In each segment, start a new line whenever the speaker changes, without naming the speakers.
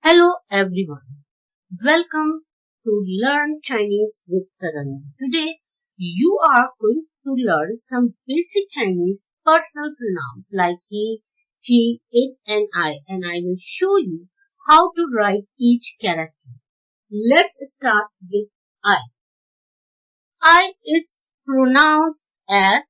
Hello everyone. Welcome to Learn Chinese with Taran. Today you are going to learn some basic Chinese personal pronouns like he, she, it and I will show you how to write each character. Let's start with I. I is pronounced as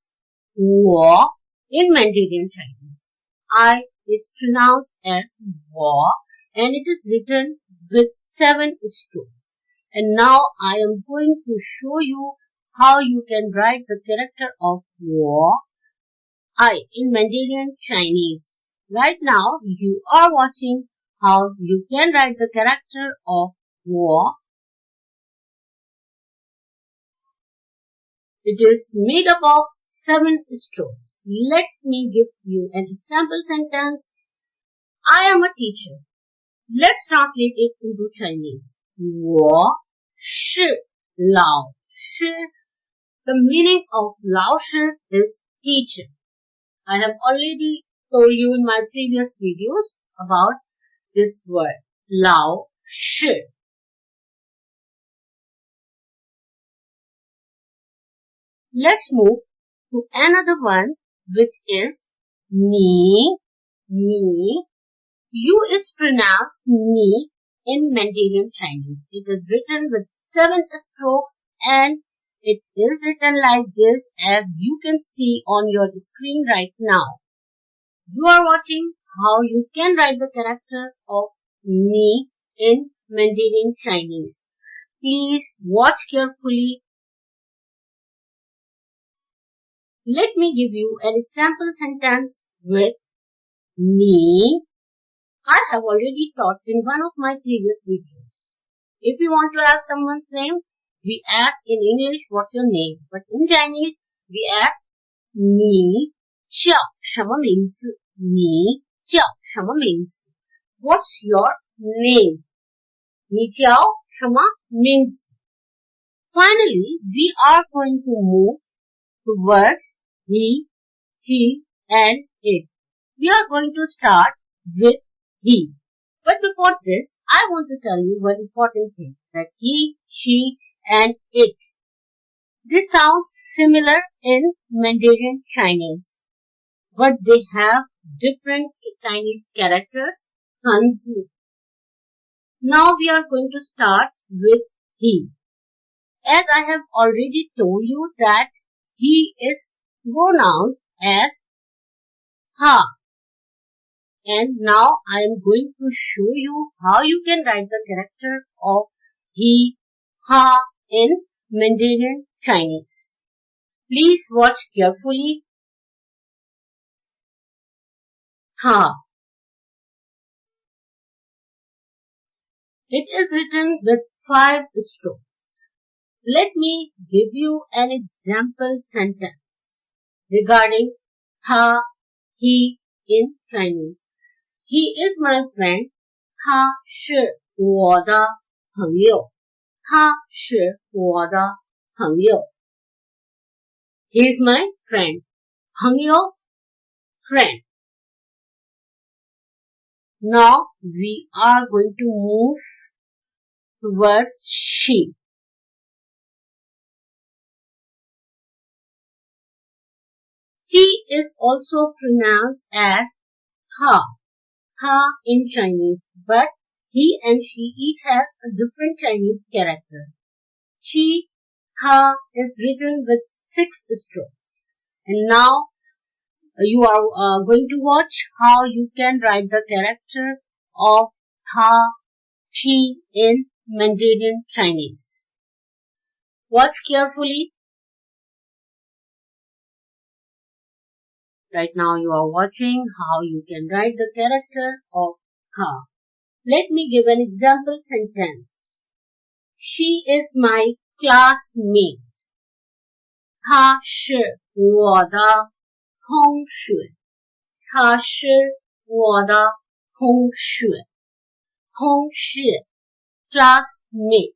我 in Mandarin Chinese. I is pronounced as 我 and it is written with 7 strokes. And now I am going to show you how you can write the character of 我, I in Mandarin Chinese. Right now you are watching how you can write the character of 我. It is made up of 7 strokes. Let me give you an example sentence. I am a teacher. Let's translate it into Chinese. 我是老师. The meaning of 老师 is teacher. I have already told you in my previous videos about this word, 老师. Let's move to another one, which is 你. You is pronounced 你 in Mandarin Chinese. It is written with 7 strokes and it is written like this as you can see on your screen right now. You are watching how you can write the character of 你 in Mandarin Chinese. Please watch carefully. Let me give you an example sentence with 你. I have already taught in one of my previous videos. If you want to ask someone's name, we ask in English, what's your name? But in Chinese, we ask 你叫什么名字? 你叫什么名字? What's your name? 你叫什么名字? Finally, we are going to move towards he, she and it. We are going to start with he. But before this, I want to tell you one important thing, that he, she and it. They sound similar in Mandarin Chinese, but they have different Chinese characters, kanji. Now we are going to start with he. As I have already told you that he is pronounced as ha. And now I am going to show you how you can write the character of he, ha in Mandarin Chinese. Please watch carefully. Ha. It is written with 5 strokes. Let me give you an example sentence regarding ha, he in Chinese. He is my friend. 他是我的朋友. 他是我的朋友. He is my friend. 朋友 friend. Now we are going to move towards she. She is also pronounced as ha. Ha in Chinese, but he and she each have a different Chinese character. She, ha is written with 6 strokes. And now you are going to watch how you can write the character of ha, she in Mandarin Chinese. Watch carefully. Right now you are watching how you can write the character of ha. Let me give an example sentence. She is my classmate. 她是我的同学. 她是我的同学. 同学 classmate.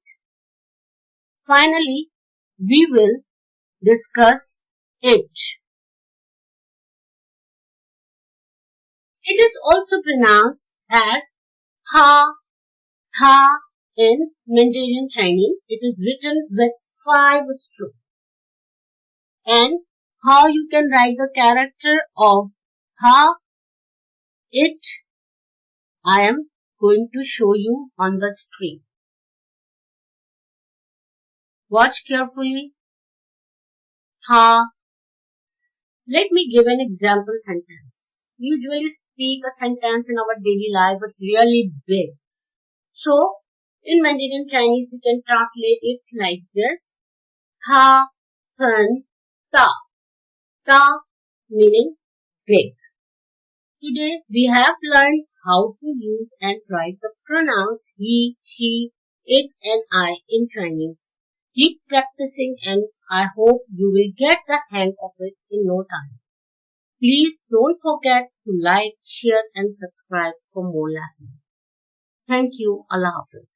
Finally, we will discuss it. It is also pronounced as ha Tha in Mandarin Chinese, it is written with 5 strokes. And how you can write the character of tha, it, I am going to show you on the screen. Watch carefully. Tha. Let me give an example sentence. We usually speak a sentence in our daily life, but really big. So, in Mandarin Chinese, we can translate it like this. Tha, sun, ta. Ta meaning big. Today, we have learned how to use and write the pronouns he, she, it and I in Chinese. Keep practicing and I hope you will get the hang of it in no time. Please don't forget to like, share and subscribe for more lessons. Thank you. Allah Hafiz.